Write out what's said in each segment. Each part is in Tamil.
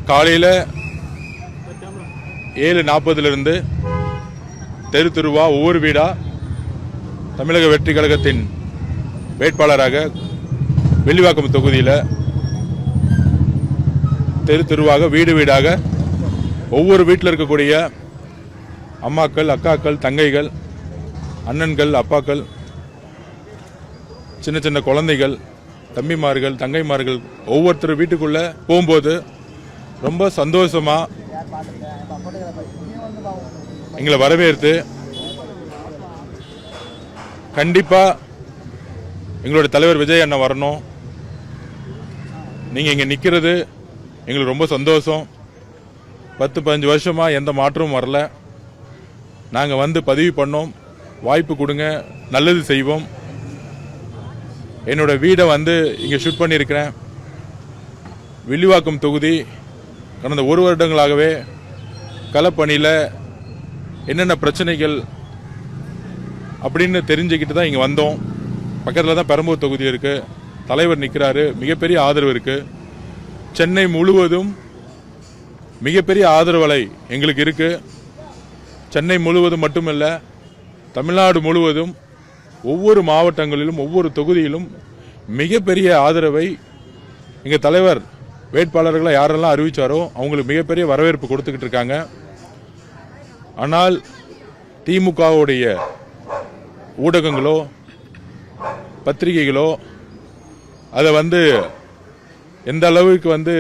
காலையில் 7:40 தெரு தெருவா ஒவ்வொரு வீடாக தமிழக வெற்றி கழகத்தின் வேட்பாளராக வெள்ளிவாக்கம் தொகுதியில் தெரு தெருவாக வீடு வீடாக ஒவ்வொரு வீட்டில் இருக்கக்கூடிய அம்மாக்கள், அக்காக்கள், தங்கைகள், அண்ணன்கள், அப்பாக்கள், சின்ன சின்ன குழந்தைகள், தம்பிமார்கள், தங்கைமார்கள் ஒவ்வொருத்தர் வீட்டுக்குள்ளே போகும்போது ரொம்ப சந்தோஷமாக எங்களை வரவேற்று கண்டிப்பாக எங்களோட தலைவர் விஜய் அண்ணன் வரணும், நீங்கள் இங்கே நிற்கிறது எங்களுக்கு ரொம்ப சந்தோஷம், 10-15 வருஷமாக எந்த மாற்றமும் வரல, நாங்கள் வந்து பதிவு பண்ணோம், வாய்ப்பு கொடுங்க, நல்லது செய்வோம். என்னோட வீடை வந்து இங்கே ஷூட் பண்ணியிருக்கிறேன். வில்லிவாக்கம் தொகுதி கடந்த 1 வருடங்களாகவே களப்பணியில் என்னென்ன பிரச்சனைகள் அப்படின்னு தெரிஞ்சுக்கிட்டு தான் இங்கே வந்தோம். பக்கத்தில் தான் பெரம்பூர் தொகுதி இருக்குது, தலைவர் நிற்கிறாரு, மிகப்பெரிய ஆதரவு இருக்குது. சென்னை முழுவதும் மிகப்பெரிய ஆதரவு அலை எங்களுக்கு இருக்குது. சென்னை முழுவதும் மட்டுமல்ல, தமிழ்நாடு முழுவதும் ஒவ்வொரு மாவட்டங்களிலும் ஒவ்வொரு தொகுதியிலும் மிகப்பெரிய ஆதரவை எங்கள் தலைவர் வேட்பாளர்களை யாரெல்லாம் அறிவித்தாரோ அவங்களுக்கு மிகப்பெரிய வரவேற்பு கொடுத்துக்கிட்டு இருக்காங்க. ஆனால் திமுகவுடைய ஊடகங்களோ பத்திரிகைகளோ அதை வந்து எந்த அளவுக்கு வந்து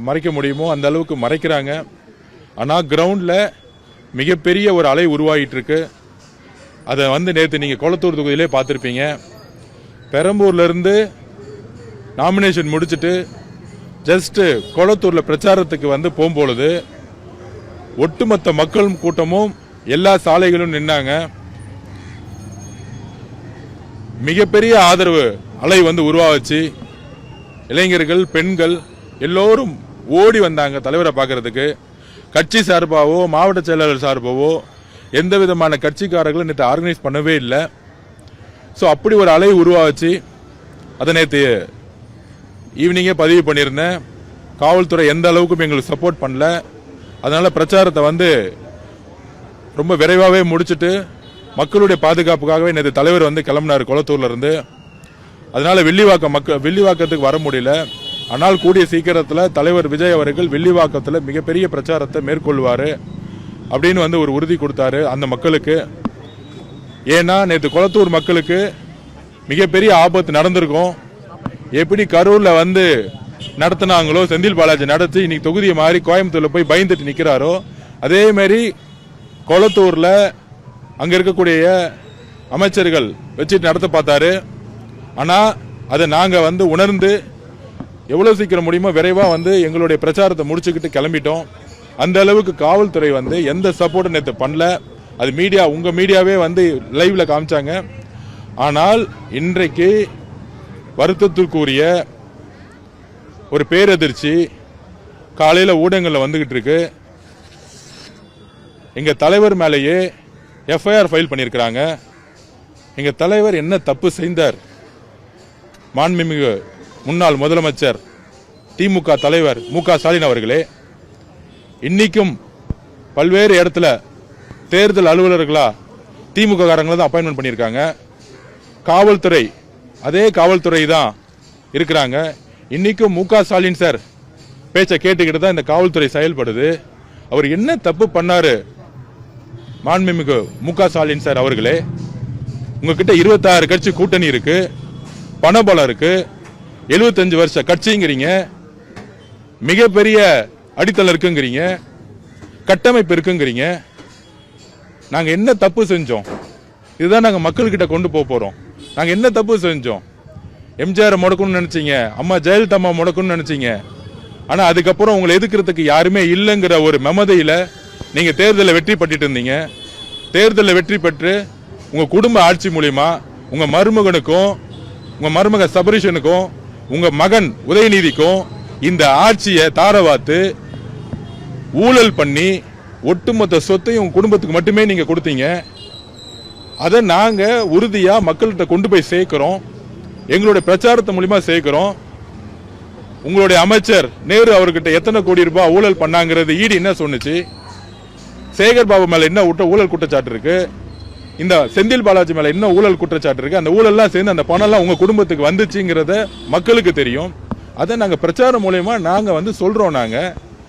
மறைக்க முடியுமோ அந்த அளவுக்கு மறைக்கிறாங்க. ஆனால் கிரவுண்டில் மிகப்பெரிய ஒரு அலை உருவாகிட்டு இருக்கு. அதை வந்து நேற்று நீங்கள் கொளத்தூர் தொகுதியிலே பார்த்துருப்பீங்க. பெரம்பூர்லேருந்து நாமினேஷன் முடிச்சுட்டு ஜஸ்ட்டு கொளத்தூரில் பிரச்சாரத்துக்கு வந்து போகும்பொழுது ஒட்டுமொத்த மக்கள் கூட்டமும் எல்லா சாலைகளும் நின்னாங்க. மிகப்பெரிய ஆதரவு அலை வந்து உருவாச்சு. இளைஞர்கள், பெண்கள் எல்லோரும் ஓடி வந்தாங்க தலைவரை பார்க்கறதுக்கு. கட்சி சார்பாவோ மாவட்ட செயலாளர் சார்பாவோ எந்த விதமான கட்சிக்காரர்களும் நேற்று ஆர்கனைஸ் பண்ணவே இல்லை. ஸோ அப்படி ஒரு அலை உருவாச்சு. அதை நேற்று ஈவினிங்கே பதிவு பண்ணியிருந்தேன். காவல்துறை எந்த அளவுக்கும் எங்களுக்கு சப்போர்ட் பண்ணல. அதனால பிரச்சாரத்தை வந்து ரொம்ப விரைவாகவே முடிச்சுட்டு மக்களுடைய பாதுகாப்புக்காகவே நேற்று தலைவர் வந்து கிளம்பினார் கொளத்தூர்ல இருந்து. அதனால வில்லிவாக்கத்துக்கு வர முடியல. ஆனால் கூடிய சீக்கிரத்தில் தலைவர் விஜய் அவர்கள் வில்லிவாக்கத்தில் மிகப்பெரிய பிரச்சாரத்தை மேற்கொள்வார் அப்படின்னு வந்து ஒரு உறுதி கொடுத்தாரு அந்த மக்களுக்கு. ஏன்னா நேற்று கொளத்தூர் மக்களுக்கு மிகப்பெரிய ஆபத்து நடந்திருக்கும். எப்படி கரூர்ல வந்து நடத்தினாங்களோ, செந்தில் பாலாஜி நடத்தி இன்னைக்கு தொகுதியை மாறி கோயம்புத்தூர்ல போய் பயந்துட்டு நிற்கிறாரோ, அதே மாதிரி கொளத்தூர்ல அங்க இருக்கக்கூடிய அமைச்சர்கள் வச்சுட்டு நடத்த பார்த்தாரு. ஆனா அதை நாங்க வந்து உணர்ந்து எவ்வளவு சீக்கிரம் முடியுமோ விரைவா வந்து எங்களுடைய பிரச்சாரத்தை முடிச்சுக்கிட்டு கிளம்பிட்டோம். அந்த அளவுக்கு காவல்துறை வந்து எந்த சப்போர்ட்டும் நேற்று பண்ணல. அது மீடியா, உங்க மீடியாவே வந்து லைவ்ல காமிச்சாங்க. ஆனால் இன்றைக்கு வருத்தத்திற்குரிய ஒரு பேரதிர்ச்சி காலையில் ஊடகங்களில் வந்துகிட்டு இருக்கு. எங்க தலைவர் மேலேயே எஃப்ஐஆர் ஃபைல் பண்ணியிருக்கிறாங்க. எங்க தலைவர் என்ன தப்பு செய்தார்? மாண்புமிகு முன்னாள் முதலமைச்சர் திமுக தலைவர் மு.க. ஸ்டாலின் அவர்களே, இன்னைக்கும் பல்வேறு இடத்துல தேர்தல் அலுவலர்களா திமுக காரங்களை தான் அப்பாயின்மெண்ட் பண்ணியிருக்காங்க. காவல்துறை அதே காவல்துறை தான் இருக்கிறாங்க. இன்னைக்கும் மு.க. ஸ்டாலின் சார் பேச்சை கேட்டுக்கிட்டு தான் இந்த காவல்துறை செயல்படுது. அவர் என்ன தப்பு பண்ணாரு? மாண்புமிகு மு.க. ஸ்டாலின் சார் அவர்களே, உங்ககிட்ட 26 கட்சி கூட்டணி இருக்கு, பணபலம் இருக்கு, 75 வருஷ கட்சிங்கிறீங்க, மிகப்பெரிய அடித்தளம் இருக்குங்கிறீங்க, கட்டமைப்பு இருக்குங்கிறீங்க. நாங்க என்ன தப்பு செஞ்சோம்? இதுதான் நாங்க மக்கள்கிட்ட கொண்டு போறோம். நாங்க என்ன தப்பு செஞ்சோம்? எம்ஜிஆர் முடக்கணும்னு நினைச்சீங்க, அம்மா ஜெயலலிதா அம்மா முடக்கணும்னு நினைச்சீங்க. ஆனா அதுக்கப்புறம் உங்களை எதிர்க்கிறதுக்கு யாருமே இல்லைங்கிற ஒரு மமதையில நீங்க தேர்தலில் வெற்றி பெற்றுட்டு இருந்தீங்க. தேர்தலில் வெற்றி பெற்று உங்க குடும்ப ஆட்சி மூலியமா உங்க மருமகனுக்கும், உங்க மருமக சபரீஷனுக்கும், உங்க மகன் உதயநிதிக்கும் இந்த ஆட்சியை தாரவாத்து ஊழல் பண்ணி ஒட்டுமொத்த சொத்தையும் உங்க குடும்பத்துக்கு மட்டுமே நீங்க கொடுத்தீங்க. அதை நாங்க உறுதியா மக்கள்கிட்ட கொண்டு போய் சேர்க்கிறோம். எங்களுடைய பிரச்சாரத்து மூலமா சேர்க்கிறோம். உங்களுடைய அமைச்சர் நேரு அவர்கிட்ட எத்தனை கோடி ரூபாய் ஊழல் பண்ணாங்கிறது ஈடி என்ன சொன்னுச்சு? சேகர் பாபு மேல என்ன ஊழல் குற்றச்சாட்டு இருக்கு? இந்த செந்தில் பாலாஜி மேல என்ன ஊழல் குற்றச்சாட்டு இருக்கு? அந்த ஊழல்லாம் சேர்ந்து அந்த பணம் எல்லாம் உங்க குடும்பத்துக்கு வந்துச்சுங்கிறத மக்களுக்கு தெரியும். அதை நாங்க பிரச்சாரம் மூலயமா நாங்க சொல்றோம். நாங்க